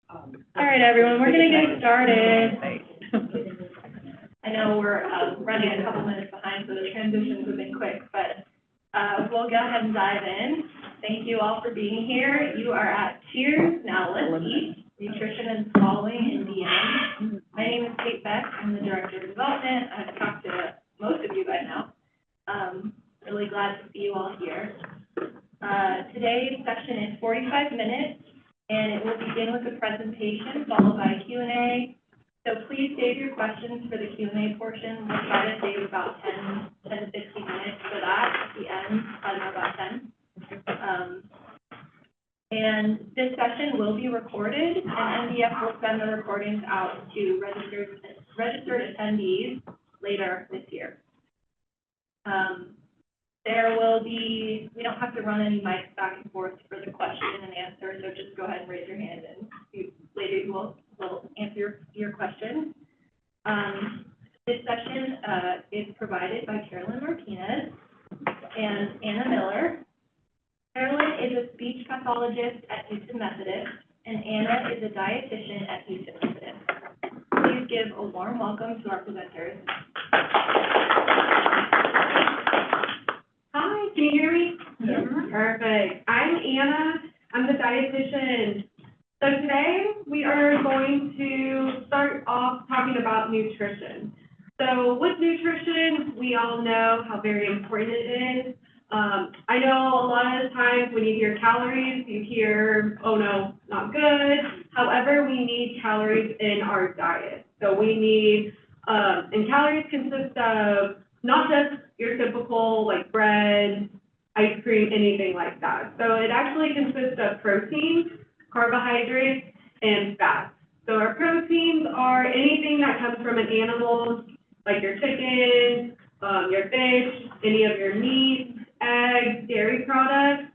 All right, everyone, we're going to get started. I know we're running a couple minutes behind, so the transitions have been quick, but we'll go ahead and dive in. Thank you all for being here. You are at Cheers, Now Let's Eat, Nutrition and Swallowing in DM. My name is Kate Beck. I'm the Director of Development. I've talked to most of you by now. Really glad to see you all here. Today's session is 45 minutes, and it will begin with a presentation followed by a Q&A. So please save your questions for the Q&A portion. We'll try to save about 10 to 15 minutes for that at the end, probably about 10. And this session will be recorded, and MDF will send the recordings out to registered attendees later this year. There will be, we don't have to run any mics back and forth for the question and answer, so just go ahead and raise your hand and later we'll answer your question. This session is provided by Carolyn Martinez and Anna Miller. Carolyn is a speech pathologist at Houston Methodist, and Anna is a dietitian at Houston Methodist. Please give a warm welcome to our presenters. Hi, can you hear me? Yes. Perfect. I'm Anna. I'm the dietitian. So today we are going to start off talking about nutrition. So with nutrition, we all know how very important it is. I know a lot of the times when you hear calories, you hear, oh no, not good. However, we need calories in our diet. So we need, and calories consist of not just your typical like bread, ice cream, anything like that. So it actually consists of protein, carbohydrates, and fats. So our proteins are anything that comes from an animal, like your chicken, your fish, any of your meat, eggs, dairy products.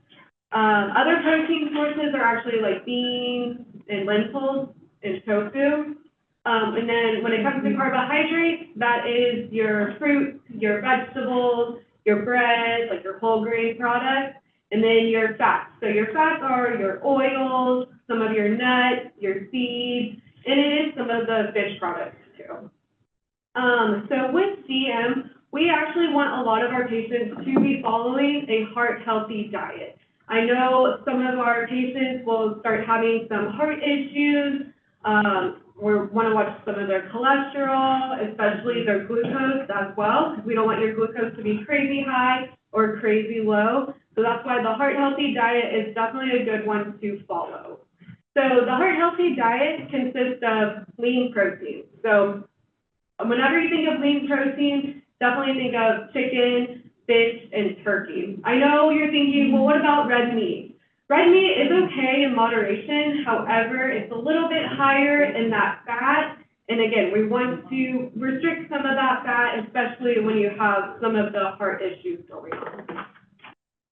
Other protein sources are actually like beans and lentils and tofu. And then when it comes to carbohydrates, that is your fruits, your vegetables, your bread, like your whole grain products, and then your fats. So your fats are your oils, some of your nuts, your seeds, and it is some of the fish products too. So with DM, we actually want a lot of our patients to be following a heart-healthy diet. I know some of our patients will start having some heart issues, or want to watch some of their cholesterol, especially their glucose as well. We don't want your glucose to be crazy high or crazy low. So that's why the heart-healthy diet is definitely a good one to follow. So the heart-healthy diet consists of lean protein. So whenever you think of lean protein, definitely think of chicken, fish, and turkey. I know you're thinking, well, what about red meat? Red meat is okay in moderation. However, it's a little bit higher in that fat. And again, we want to restrict some of that fat, especially when you have some of the heart issues going on.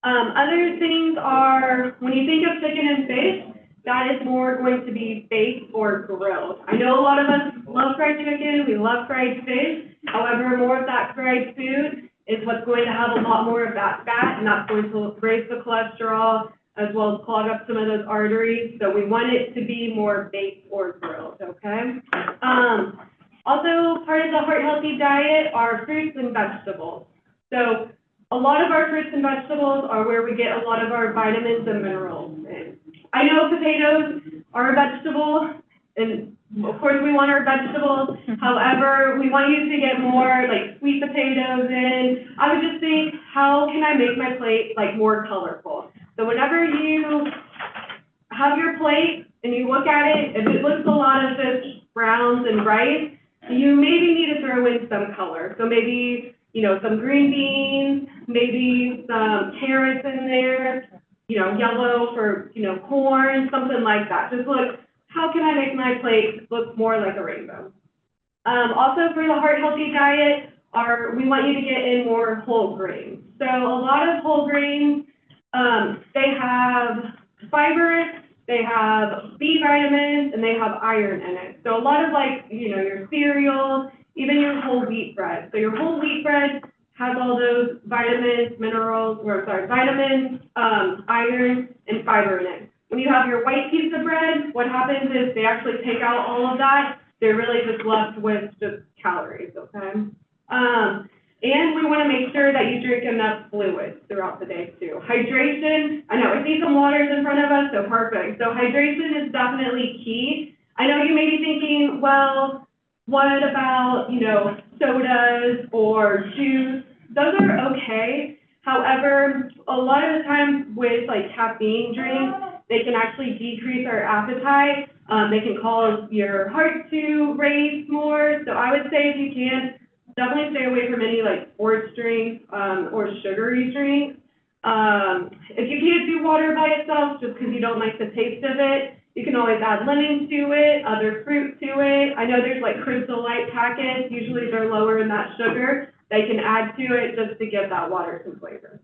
Other things are, when you think of chicken and fish, that is more going to be baked or grilled. I know a lot of us love fried chicken, we love fried fish. However, more of that fried food is what's going to have a lot more of that fat, and that's going to raise the cholesterol, as well as clog up some of those arteries. So we want it to be more baked or grilled, okay? Also, part of the heart-healthy diet are fruits and vegetables. So a lot of our fruits and vegetables are where we get a lot of our vitamins and minerals in. I know potatoes are a vegetable, and of course we want our vegetables. However, we want you to get more like sweet potatoes in. I would just think, how can I make my plate like more colorful? So whenever you have your plate and you look at it, if it looks a lot of just browns and rice, you maybe need to throw in some color. So maybe, you know, some green beans, maybe some carrots in there, you know, yellow for, you know, corn, something like that. Just look, how can I make my plate look more like a rainbow? Also for the heart-healthy diet, we want you to get in more whole grains. So a lot of whole grains, they have fiber, they have B vitamins, and they have iron in it. So a lot of like, you know, your cereal, even your whole wheat bread. So your whole wheat bread has all those vitamins, minerals, vitamins, iron, and fiber in it. when you have your white piece of bread, what happens is they actually take out all of that. They're really just left with just calories, okay? And we want to make sure that you drink enough fluids throughout the day too. Hydration, I know, I see some waters in front of us, so perfect. So hydration is definitely key. I know you may be thinking, well, what about, you know, sodas or juice? Those are okay. However, a lot of the times with like caffeine drinks, they can actually decrease our appetite. They can cause your heart to race more. So I would say if you can, definitely stay away from any like sports drinks or sugary drinks. If you can't do water by itself just because you don't like the taste of it, you can always add lemon to it, other fruit to it. I know there's like Crystal Light packets. Usually they're lower in that sugar. They can add to it just to give that water some flavor.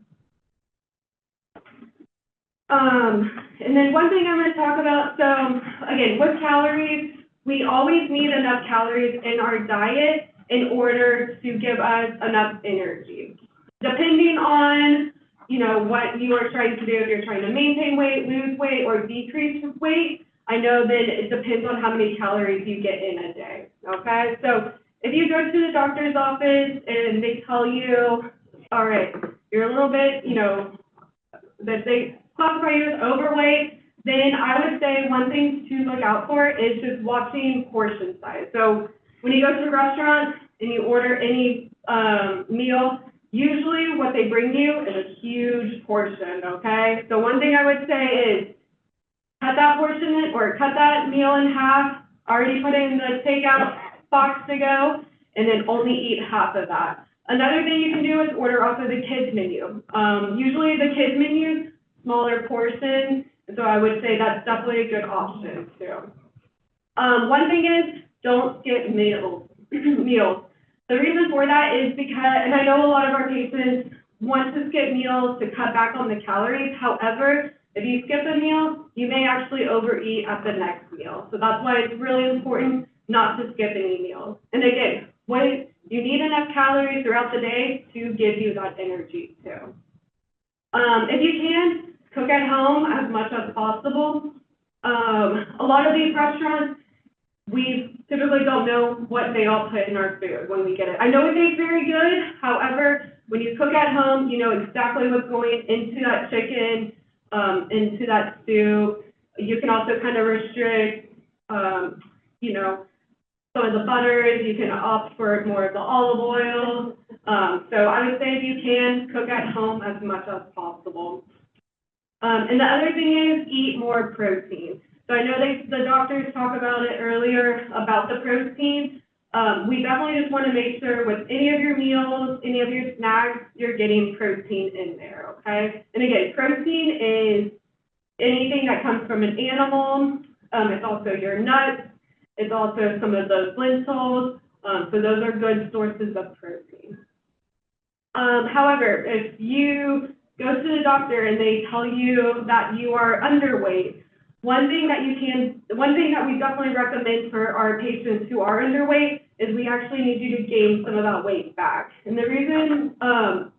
And then one thing I'm going to talk about, so again, with calories, we always need enough calories in our diet in order to give us enough energy. Depending on, you know, what you are trying to do, if you're trying to maintain weight, lose weight, or decrease weight, I know that it depends on how many calories you get in a day, okay? So if you go to the doctor's office and they tell you, all right, you're a little bit, you know, that they classify you as overweight, then I would say one thing to look out for is just watching portion size. So when you go to the restaurant and you order any meal, usually what they bring you is a huge portion, okay? So one thing I would say is cut that portion or cut that meal in half, already put it in the takeout box to go, and then only eat half of that. Another thing you can do is order off of the kids menu. Usually the kids menu, smaller portions, so I would say that's definitely a good option too. One thing is, don't skip meals. The reason for that is because, and I know a lot of our patients want to skip meals to cut back on the calories. However, if you skip a meal, you may actually overeat at the next meal. So that's why it's really important not to skip any meals. And again, you need enough calories throughout the day to give you that energy too. If you can, cook at home as much as possible. A lot of these restaurants, we typically don't know what they all put in our food when we get it. I know it tastes very good. However, when you cook at home, you know exactly what's going into that chicken, into that soup. You can also kind of restrict, you know, some of the butters. You can opt for more of the olive oil. So I would say if you can, cook at home as much as possible. And the other thing is eat more protein. So I know the doctors talk about it earlier about the protein. We definitely just want to make sure with any of your meals, any of your snacks, you're getting protein in there, okay? And again, protein is anything that comes from an animal. It's also your nuts. It's also some of those lentils. So those are good sources of protein. However, if you go to the doctor and they tell you that you are underweight, one thing that we definitely recommend for our patients who are underweight is we actually need you to gain some of that weight back. And the reason,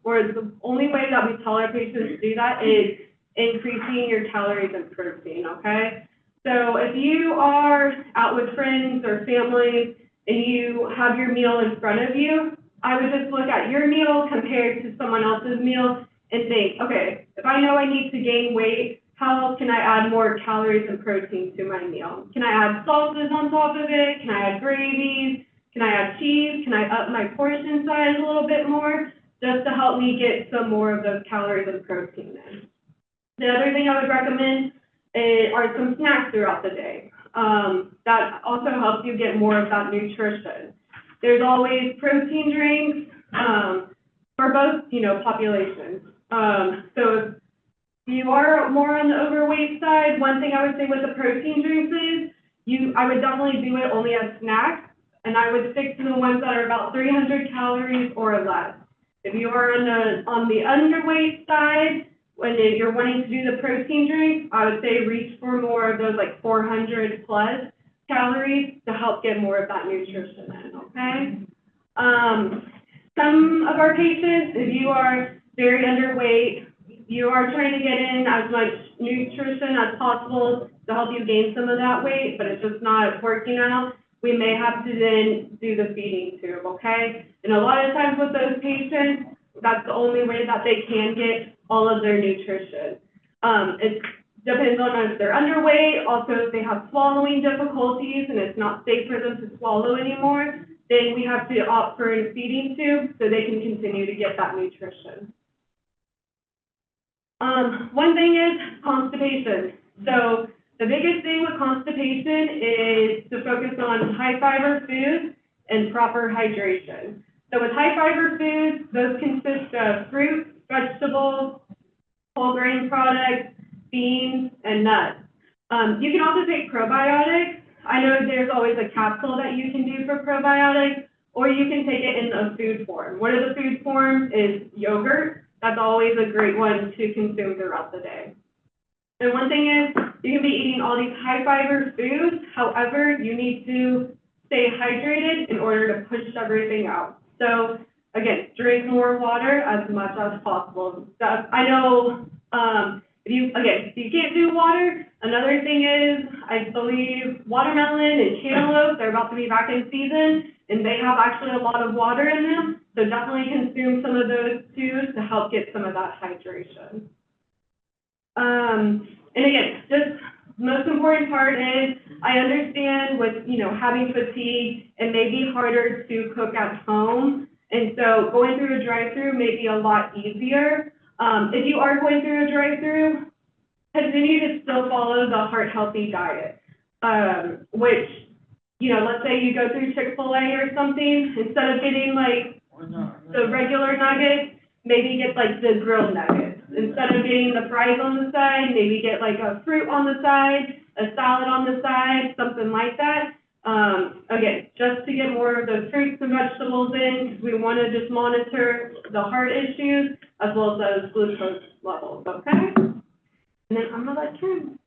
or the only way that we tell our patients to do that is increasing your calories and protein, okay? So if you are out with friends or family and you have your meal in front of you, I would just look at your meal compared to someone else's meal and think, okay, if I know I need to gain weight, how else can I add more calories and protein to my meal? Can I add sauces on top of it? Can I add gravies? Can I add cheese? Can I up my portion size a little bit more just to help me get some more of those calories and protein in? The other thing I would recommend are some snacks throughout the day. That also helps you get more of that nutrition. There's always protein drinks for both, you know, populations. So if you are more on the overweight side, one thing I would say with the protein drinks is I would definitely do it only as snacks, and I would stick to the ones that are about 300 calories or less. If you are on the underweight side, when you're wanting to do the protein drinks, I would say reach for more of those like 400 plus calories to help get more of that nutrition in, okay? Some of our patients, if you are very underweight, you are trying to get in as much nutrition as possible to help you gain some of that weight, but it's just not working out, we may have to then do the feeding tube, okay? And a lot of times with those patients, that's the only way that they can get all of their nutrition. It depends on if they're underweight, also if they have swallowing difficulties and it's not safe for them to swallow anymore, then we have to opt for a feeding tube so they can continue to get that nutrition. One thing is constipation. So the biggest thing with constipation is to focus on high fiber foods and proper hydration. So with high fiber foods, those consist of fruits, vegetables, whole grain products, beans, and nuts. You can also take probiotics. I know there's always a capsule that you can do for probiotics, or you can take it in a food form. One of the food forms is yogurt. That's always a great one to consume throughout the day. And one thing is, you can be eating all these high fiber foods, however, you need to stay hydrated in order to push everything out. So again, drink more water as much as possible. I know, if you can't do water, another thing is, I believe watermelon and cantaloupe, they're about to be back in season, and they have actually a lot of water in them. So definitely consume some of those too to help get some of that hydration. And again, just most important part is, I understand with, having fatigue, it may be harder to cook at home. And so going through a drive-through may be a lot easier. If you are going through a drive-through, continue to still follow the heart healthy diet, which, let's say you go through Chick-fil-A or something, instead of getting like the regular nuggets, maybe get like the grilled nuggets. Instead of getting the fries on the side, maybe get like a fruit on the side, a salad on the side, something like that. Again, just to get more of those fruits and vegetables in, because we want to just monitor the heart issues as well as those glucose levels, okay? And then I'm going to let Carolyn.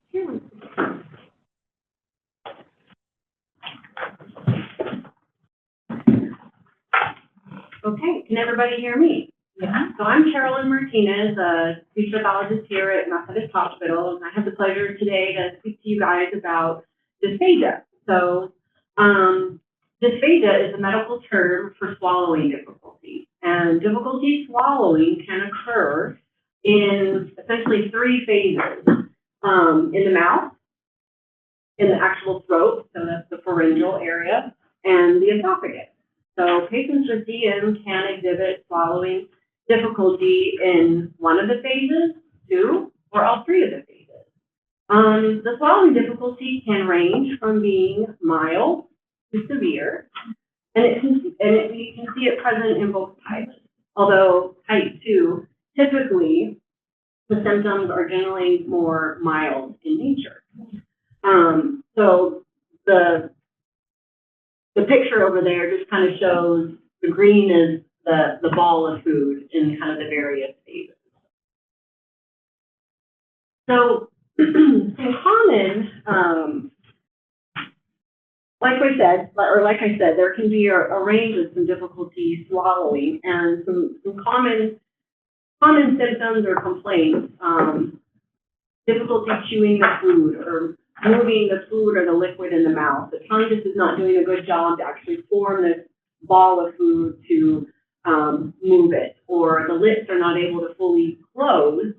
Okay, can everybody hear me? Yeah. So I'm Carolyn Martinez, a speech pathologist here at Methodist Hospital, and I have the pleasure today to speak to you guys about dysphagia. So dysphagia is a medical term for swallowing difficulty, and difficulty swallowing can occur in essentially three phases: in the mouth, in the actual throat, so that's the pharyngeal area, and the esophagus. So patients with DM can exhibit swallowing difficulty in one of the phases, two, or all three of the phases. The swallowing difficulty can range from being mild to severe, and you can see it present in both types. Although type 2, typically the symptoms are generally more mild in nature. So the picture over there just kind of shows the green is the ball of food in kind of the various phases. So in common, like I said, there can be a range of some difficulty swallowing, and some common symptoms or complaints, difficulty chewing the food or moving the food or the liquid in the mouth. The tongue just is not doing a good job to actually form this ball of food to move it, or the lips are not able to fully close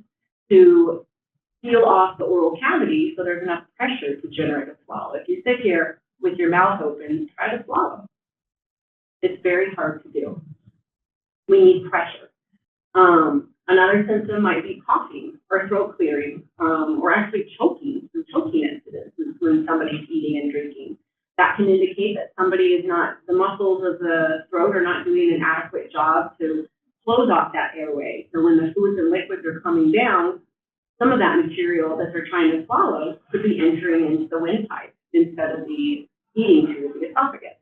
to seal off the oral cavity so there's enough pressure to generate a swallow. If you sit here with your mouth open, try to swallow. It's very hard to do. We need pressure. Another symptom might be coughing or throat clearing, or actually choking, some choking incidents when somebody's eating and drinking. That can indicate that somebody is not, the muscles of the throat are not doing an adequate job to close off that airway. So when the foods and liquids are coming down, some of that material that they're trying to swallow could be entering into the windpipe instead of the eating tube, the esophagus.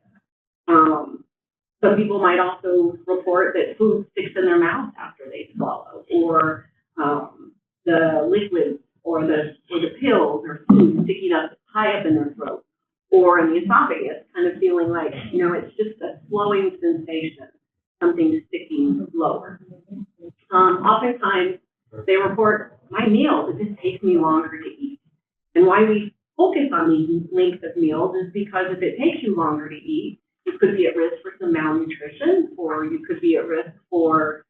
Some people might also report that food sticks in their mouth after they swallow, or the liquids or the pills or food sticking up high up in their throat, or in the esophagus, kind of feeling like, it's just a slowing sensation, something sticking lower. Oftentimes, they report report my meals, it just takes me longer to eat. And why we focus on these lengths of meals is because if it takes you longer to eat, you could be at risk for some malnutrition, or you could be at risk for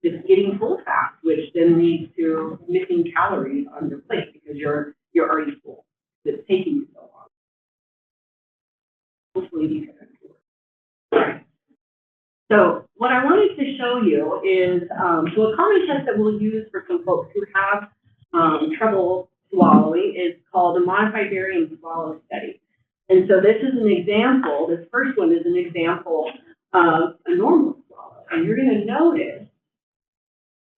just getting full fast, which then leads to missing calories on your plate because you're already full. It's taking you so long. Hopefully these are going to work. All right. So what I wanted to show you is, so a common test that we'll use for some folks who have trouble swallowing is called a modified barium swallow study. And so this is an example, this first one is an example of a normal swallow. And you're going to notice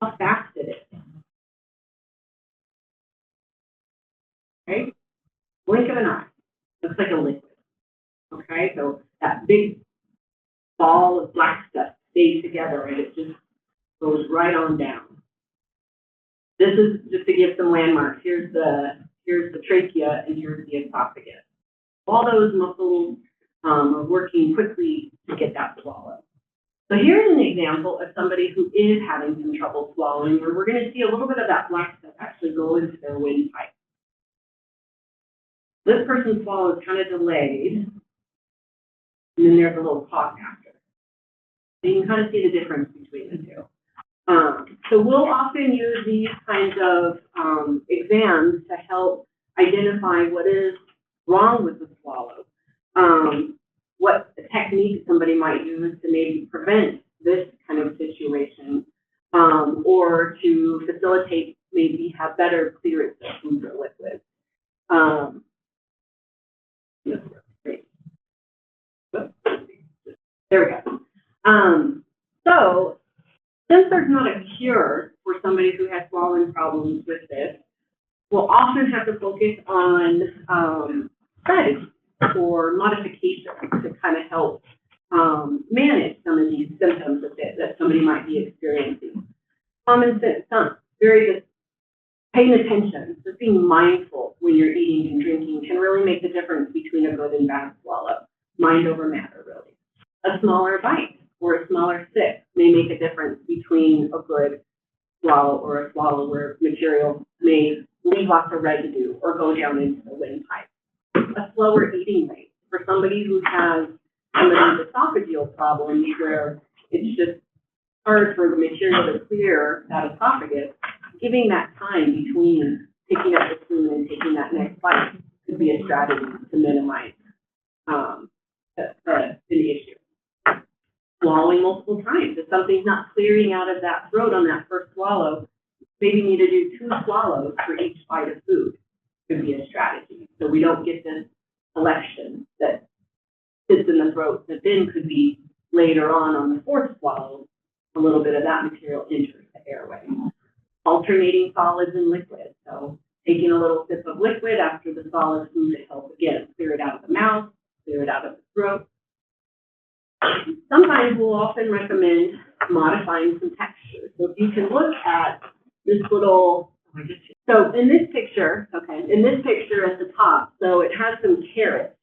how fast it is. Okay? Blink of an eye. Looks like a liquid. Okay? So that big ball of black stuff stays together and it just goes right on down. This is just to give some landmarks. Here's the trachea and here's the esophagus. All those muscles are working quickly to get that swallow. So here's an example of somebody who is having some trouble swallowing, where we're going to see a little bit of that black stuff actually go into their windpipe. This person's swallow is kind of delayed, and then there's a little pause after. So you can kind of see the difference between the two. So we'll often use these kinds of exams to help identify what is wrong with the swallow, what technique somebody might use to maybe prevent this kind of situation, or to facilitate maybe have better clearance of food or liquids. There we go. So since there's not a cure for somebody who has swallowing problems with this, we'll often have to focus on strategies or modifications to kind of help manage some of these symptoms that somebody might be experiencing. Common sense, very good. Paying attention, just being mindful when you're eating and drinking can really make the difference between a good and bad swallow. Mind over matter, really. A smaller bite or a smaller sip may make a difference between a good swallow or a swallow where material may leave lots of residue or go down into the windpipe. A slower eating rate for somebody who has some of these esophageal problems where it's just hard for the material to clear that esophagus. Giving that time between picking up the spoon and taking that next bite could be a strategy to minimize the issue. Swallowing multiple times. If something's not clearing out of that throat on that first swallow, maybe you need to do 2 swallows for each bite of food. Could be a strategy. So we don't get this collection that sits in the throat that then could be later on the 4th swallow, a little bit of that material enters the airway. Alternating solids and liquids. So taking a little sip of liquid after the solid food to help, again, clear it out of the mouth, clear it out of the throat. Sometimes we'll often recommend modifying some textures. So if you can look at this little, so in this picture at the top, so it has some carrots.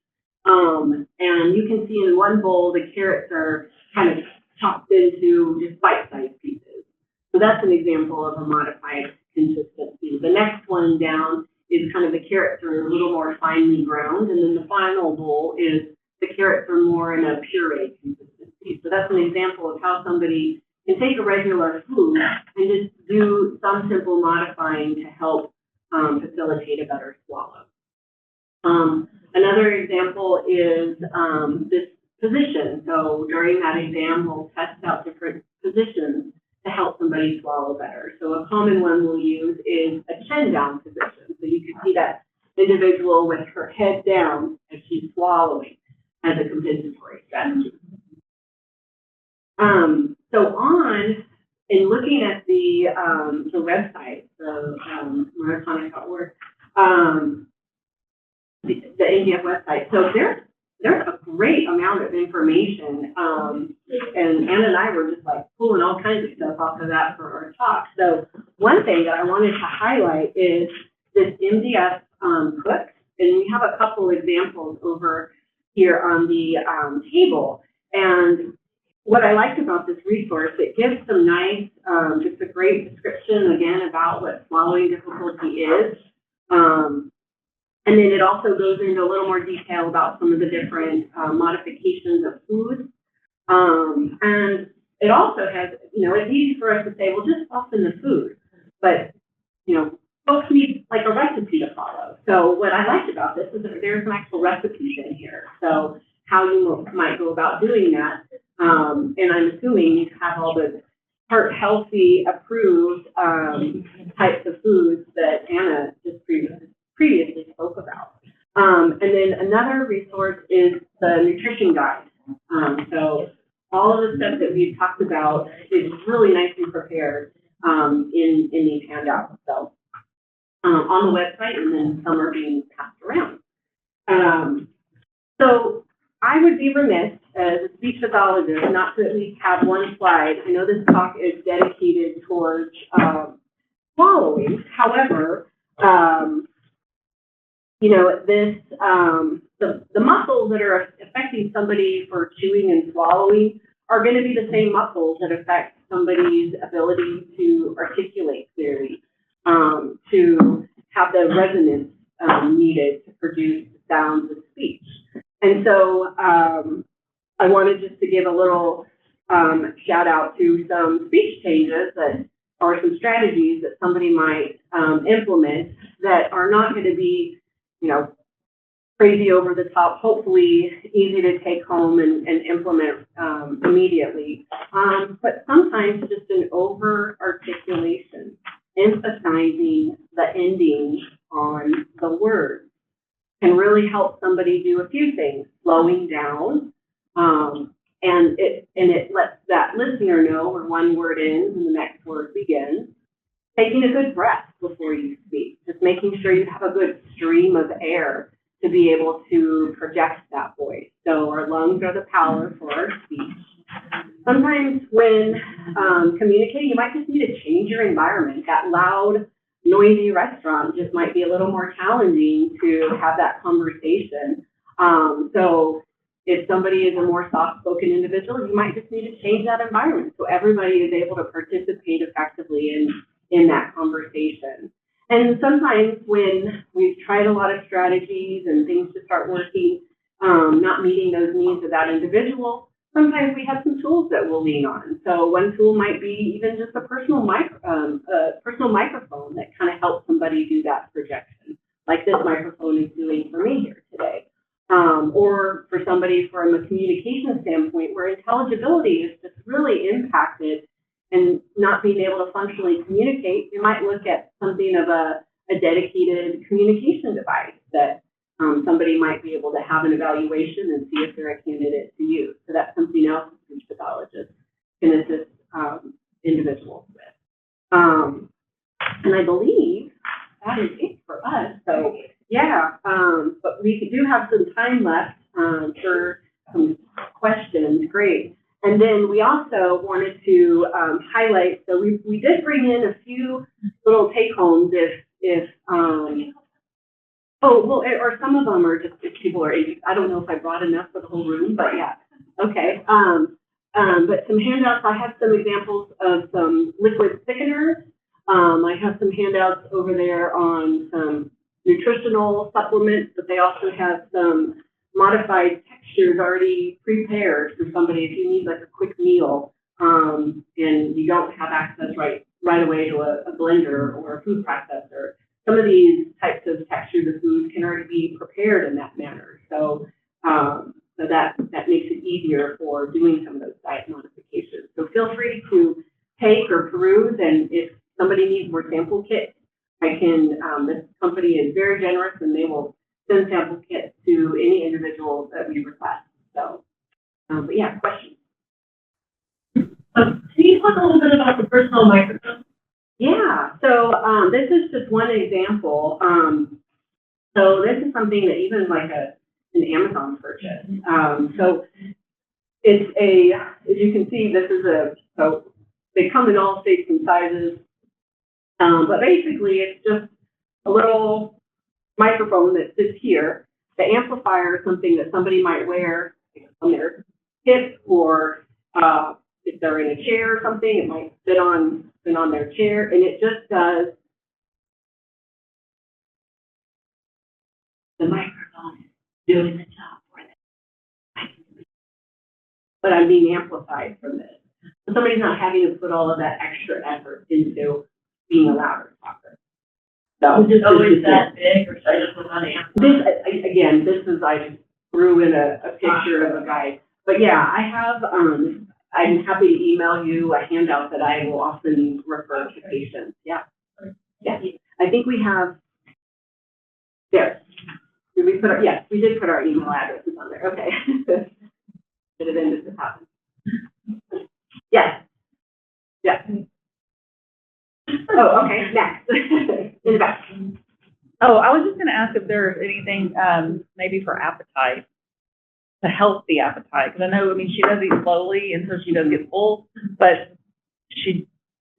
And you can see in one bowl, the carrots are kind of chopped into just bite-sized pieces. So that's an example of a modified consistency. The next one down is kind of the carrots are a little more finely ground, and then the final bowl is the carrots are more in a puree consistency. So that's an example of how somebody can take a regular food and just do some simple modifying to help facilitate a better swallow. Another example is this position. So during that exam, we'll test out different positions to help somebody swallow better. So a common one we'll use is a chin down position. So you can see that individual with her head down as she's swallowing as a compensatory strategy. In looking at the website, the Myotonic.org, the MDF website, so there's a great amount of information, and Anna and I were just like pulling all kinds of stuff off of that for our talk. So one thing that I wanted to highlight is this MDF cook, and we have a couple examples over here on the table. And what I liked about this resource, it gives some nice, just a great description again about what swallowing difficulty is. And then it also goes into a little more detail about some of the different modifications of foods. And it also has, you know, it's easy for us to say, well, just soften the food. But, you know, folks need like a recipe to follow. So what I liked about this is that there's some actual recipes in here. So how you might go about doing that. And I'm assuming you have all the heart healthy approved types of foods that Anna just previously spoke about. And then another resource is the nutrition guide. So all of the stuff that we've talked about is really nicely prepared in these handouts. So on the website, and then some are being passed around. So I would be remiss as a speech pathologist not to at least have one slide. I know this talk is dedicated towards swallowing. However, you know, this the muscles that are affecting somebody for chewing and swallowing are going to be the same muscles that affect somebody's ability to articulate clearly, to have the resonance needed to produce sounds of speech. And so I wanted just to give a little shout out to some speech changes that or some strategies that somebody might implement that are not going to be, you know, crazy over the top, hopefully easy to take home and implement immediately. But sometimes just an over articulation, emphasizing the ending on the words can really help somebody do a few things, slowing down, and it lets that listener know where one word ends and the next word begins. Taking a good breath before you speak, just making sure you have a good stream of air to be able to project that voice. So our lungs are the power for our speech. Sometimes when communicating, you might just need to change your environment. That loud, noisy restaurant just might be a little more challenging to have that conversation. So if somebody is a more soft-spoken individual, you might just need to change that environment so everybody is able to participate effectively in that conversation. And sometimes when we've tried a lot of strategies and things just start working, not meeting those needs of that individual, sometimes we have some tools that we'll lean on. So one tool might be even just a personal microphone that kind of helps somebody do that projection, like this microphone is doing for me here today. Or for somebody from a communication standpoint where intelligibility is just really impacted and not being able to functionally communicate, you might look at something of a dedicated communication device that somebody might be able to have an evaluation and see if they're a candidate to use. So that's something else a speech pathologist can assist individuals with. And I believe that is it for us. So yeah, but we do have some time left for some questions. Great. And then we also wanted to highlight, so we did bring in a few little take-homes if or some of them are just if people are, I don't know if I brought enough for the whole room, but yeah, okay. But some handouts, I have some examples of some liquid thickeners. I have some handouts over there on some nutritional supplements, but they also have some modified textures already prepared for somebody if you need like a quick meal and you don't have access right away to a blender or a food processor. Some of these types of textures of food can already be prepared in that manner. So so that makes it easier for doing some of those diet modifications. So feel free to take or peruse, and if somebody needs more sample kits, I can, this company is very generous and they will send sample kits to any individual that we request. So, but yeah, questions? Can you talk a little bit about the personal microphone? Yeah, so this is just one example. So this is something that even like an Amazon purchase. So it's as you can see, this is so they come in all shapes and sizes. But basically it's just a little microphone that sits here. The amplifier is something that somebody might wear on their hip or if they're in a chair or something, it might sit on their chair, and it just does. The microphone is doing the job for them. But I'm being amplified from this. So somebody's not having to put all of that extra effort into being a louder talker. So Is it always that big, or should I just look on the again, this is, I just threw in a picture of a guy. But yeah, I have, I'm happy to email you a handout that I will often refer to patients. Yeah. Yeah. I think we have, there. Did we put our, yes, we did put our email addresses on there. Okay. Should have ended this happen. Yes. Yeah. Oh, okay, next. In the back. Oh, I was just gonna ask if there's anything, maybe for appetite, to help the appetite, because I know, I mean, she does eat slowly, and so she does get full, but she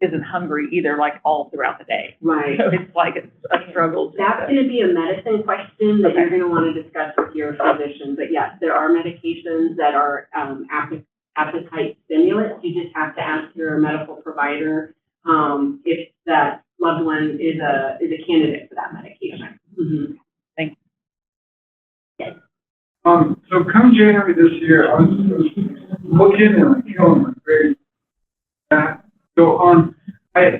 isn't hungry either, like, all throughout the day. Right. So it's like it's a struggle. That's gonna be a medicine question that you're gonna wanna discuss with your physician, but yes, there are medications that are, appetite stimulants. You just have to ask your medical provider, if that loved one is a candidate for that medication. Mm-hmm. Thanks. Yes. So come January this year, I was looking and like feeling like very bad. So I made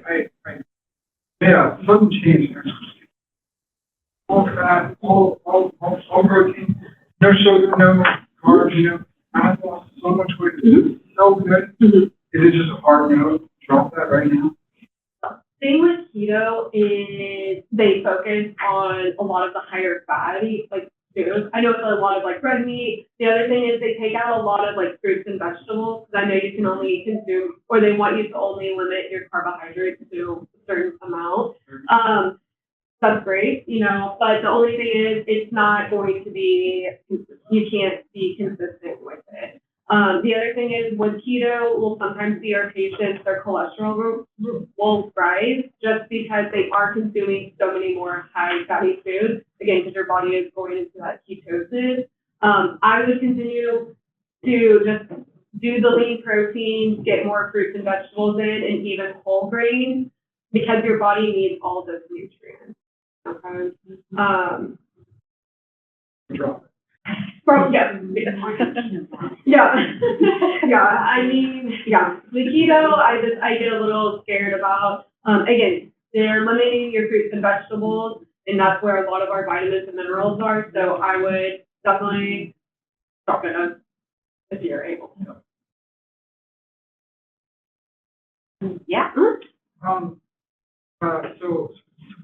a sudden change there. All fat, all protein, no sugar, no carbs, you know. I lost so much weight. It's so good. Mm-hmm. Is it just a hard no to drop that right now? Thing with keto is they focus on a lot of the higher fatty, like, foods. I know it's a lot of like red meat. The other thing is they take out a lot of like fruits and vegetables, because I know you can only consume, or they want you to only limit your carbohydrates to a certain amount. That's great, you know, but the only thing is it's not going to be, you can't be consistent with it. The other thing is with keto, we'll sometimes see our patients, their cholesterol will rise just because they are consuming so many more high fatty foods. Again, because your body is going into that ketosis. I would continue to just do the lean protein, get more fruits and vegetables in, and even whole grains, because your body needs all those nutrients. Okay. Drop it. Yeah. Yeah. I mean, yeah. The keto, I get a little scared about. Again, they're limiting your fruits and vegetables, and that's where a lot of our vitamins and minerals are. So I would definitely drop it if you're able to. Yeah. So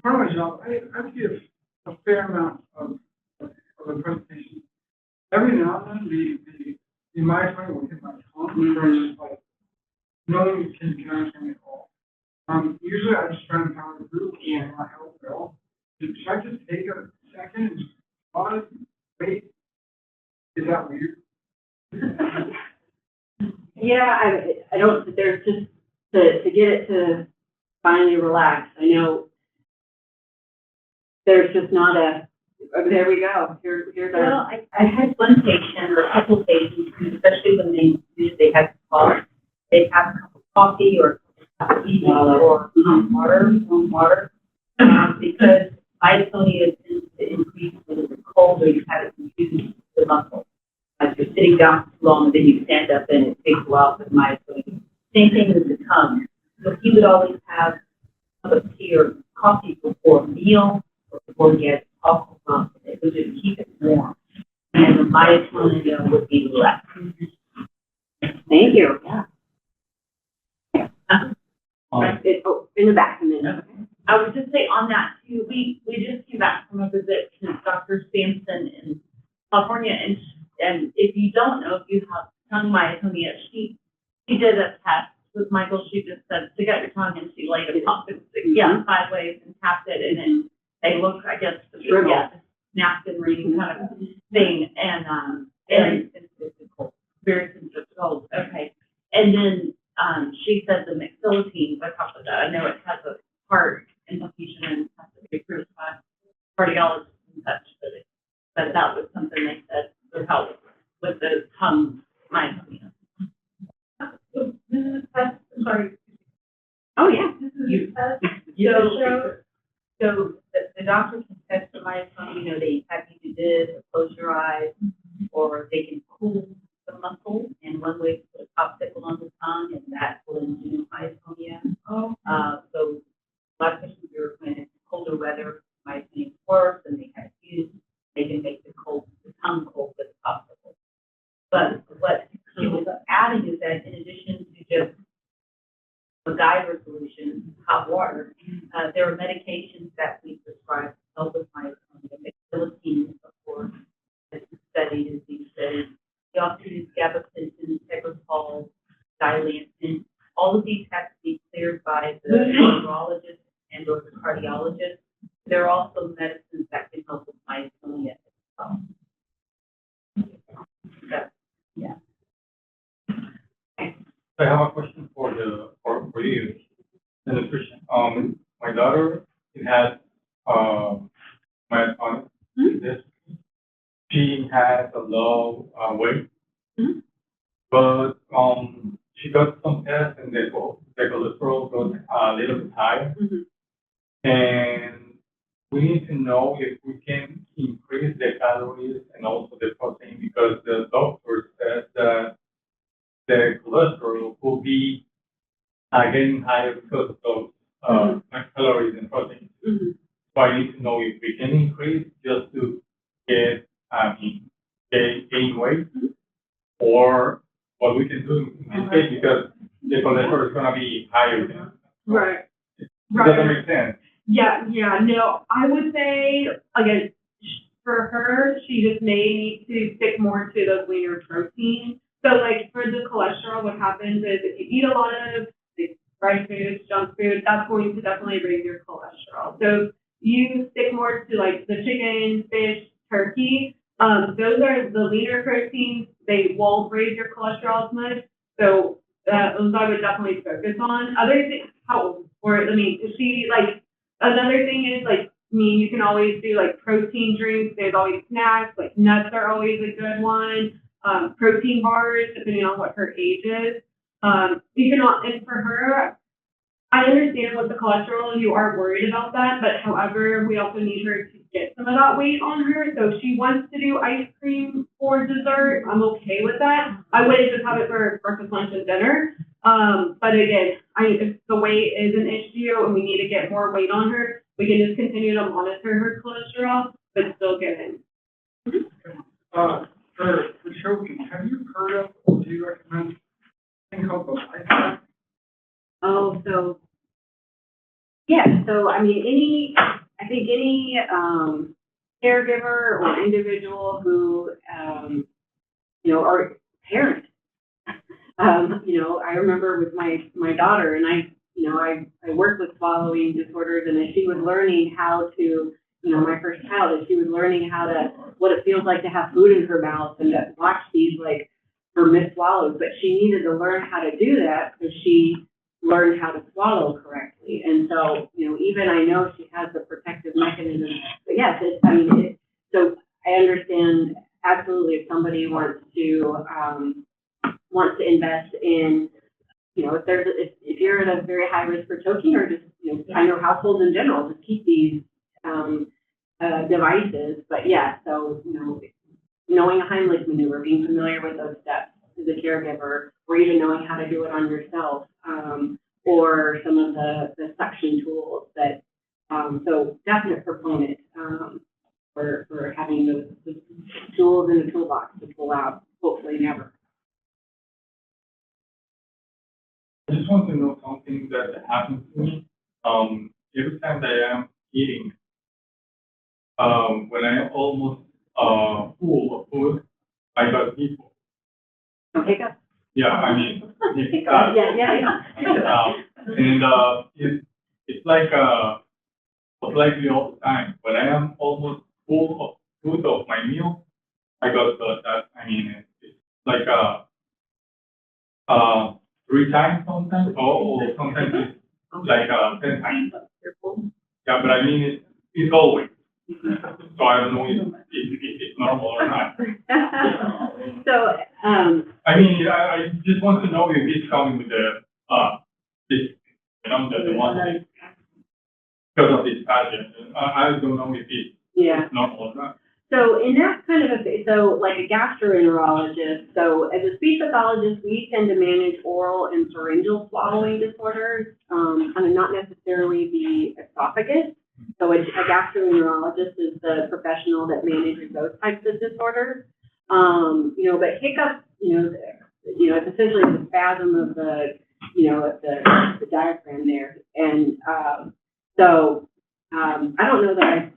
part of my job, I give a fair amount of the presentation. Every now and then, the myotonic will hit my tongue, or just like, no one can answer me at all. Usually I just try and power through and not help at all. Should I just take a second and just pause, wait? Is that weird? Yeah, I don't, there's just, to get it to finally relax, I know there's just not a, oh, there we go, here's our. Well, I had one patient, or a couple of patients, who, especially when they have cough, they have a cup of coffee or a cup of tea or water, because myotonia tends to increase when it's cold or you haven't used the muscle. As you're sitting down too long, then you stand up and it takes a while for the myotonia. Same thing with the tongue. So he would always have a cup of tea or coffee before a meal or before he had cough or something. It would just keep it warm. And the myotonia would be less. Thank you, yeah. In the back, and then. I would just say on that too, we just came back from a visit to Dr. Sampson in California, and if you don't know if you have tongue myotonia, she did a test with Michael. She just said, stick out your tongue, and she laid it up and sideways and tapped it, and then they look, I guess, napkin ring kind of thing, and very sensitive, very sensitive cold. Okay, and then she said the mixilotine, on top of that, I know it has a heart implication and has to be approved by cardiologists and such, but that was something they said would help with the tongue myotonia. So the doctor can customize some, you know, they have you do this, or close your eyes, or they can cool the muscle, and one way to put a popsicle on the tongue, and that will induce myotonia. Oh. So a lot of patients are, when it's colder weather, myotonia is worse, and they have used, they can make the tongue cold with a popsicle. But what he was adding is that in addition to just MacGyver solution, hot water, there are medications that we prescribe to help with myotonia. Philippines, of course, as studied, is being studied. We also use gabapentin, tegretol, dilantin. All of these have to be cleared by the neurologist and or the cardiologist. There are also medicines that can help with myotonia as well. Yeah. I have a question for you, the nutrition. My daughter has myotonic dystrophy. She has a low weight, but she got some tests and the cholesterol got a little bit higher, and we need to know if we can increase the calories and also the protein, because the doctor says that the cholesterol will be getting higher because of calories and protein. So I need to know if we can increase just to get gain weight, or what we can do in this case, because the cholesterol is gonna be higher than. Right. Does that make sense? Yeah, no, I would say, again, for her, she just may need to stick more to those leaner proteins. So like for the cholesterol, what happens is if you eat a lot of like, fried foods, junk food, that's going to definitely raise your cholesterol. So you stick more to like the chicken, fish, turkey. Those are the leaner proteins. They won't raise your cholesterol as much. So those I would definitely focus on. Other things, another thing is like, you can always do like protein drinks. There's always snacks, like nuts are always a good one. Protein bars, depending on what her age is. And for her, I understand with the cholesterol, you are worried about that, but however, we also need her to get some of that weight on her. So if she wants to do ice cream for dessert, I'm okay with that. I wouldn't just have it for breakfast, lunch, and dinner. But again, if the weight is an issue and we need to get more weight on her, we can just continue to monitor her cholesterol, but still get in. For choking, have you heard of, or do you recommend a thing called the life hack? Oh, so, yeah, so I mean, any caregiver or individual who, or parent, I remember with my daughter, and I worked with swallowing disorders, and as she was learning how to, my first child, as she was learning what it feels like to have food in her mouth and to watch these, like, her missed swallows, but she needed to learn how to do that because she learned how to swallow correctly. And so, even I know she has the protective mechanism, but yes, so I understand absolutely if somebody wants to invest in, if you're at a very high risk for choking, or just, I know households in general just keep these devices, but yeah, so, knowing a Heimlich maneuver, being familiar with those steps as a caregiver, or even knowing how to do it on yourself, or some of the suction tools that, so definite proponent for having those tools in the toolbox to pull out, hopefully never. I just want to know something that happens to me. Every time that I am eating, when I am almost full of food, I got people. Okay, go. Yeah, I mean, it's, it's like slightly all the time. When I am almost full of food of my meal, I got that. I mean, it's like 3 times sometimes, or sometimes it's like 10 times. Yeah, but I mean, it's always. So I don't know if it's normal or not. So, I mean, I just want to know if it's coming with the, the one that, because of dysphagia. I don't know if it's Yeah. normal or not. So in that kind of so like a gastroenterologist, so as a speech pathologist, we tend to manage oral and pharyngeal swallowing disorders, kind of not necessarily the esophagus. So a gastroenterologist is the professional that manages those types of disorders. But hiccups, it's essentially the spasm of the diaphragm there. And I don't know that I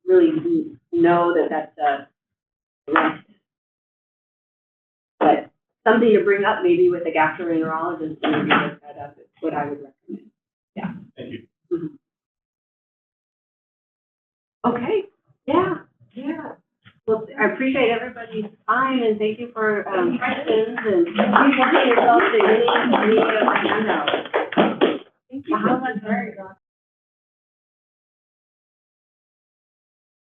really know that that's a correct, but something to bring up maybe with a gastroenterologist to maybe look that up is what I would recommend. Yeah. Thank you. Mhm. Okay, yeah. Well, I appreciate everybody's time and thank you for questions and keep working yourself to any of the handouts. Thank you so much.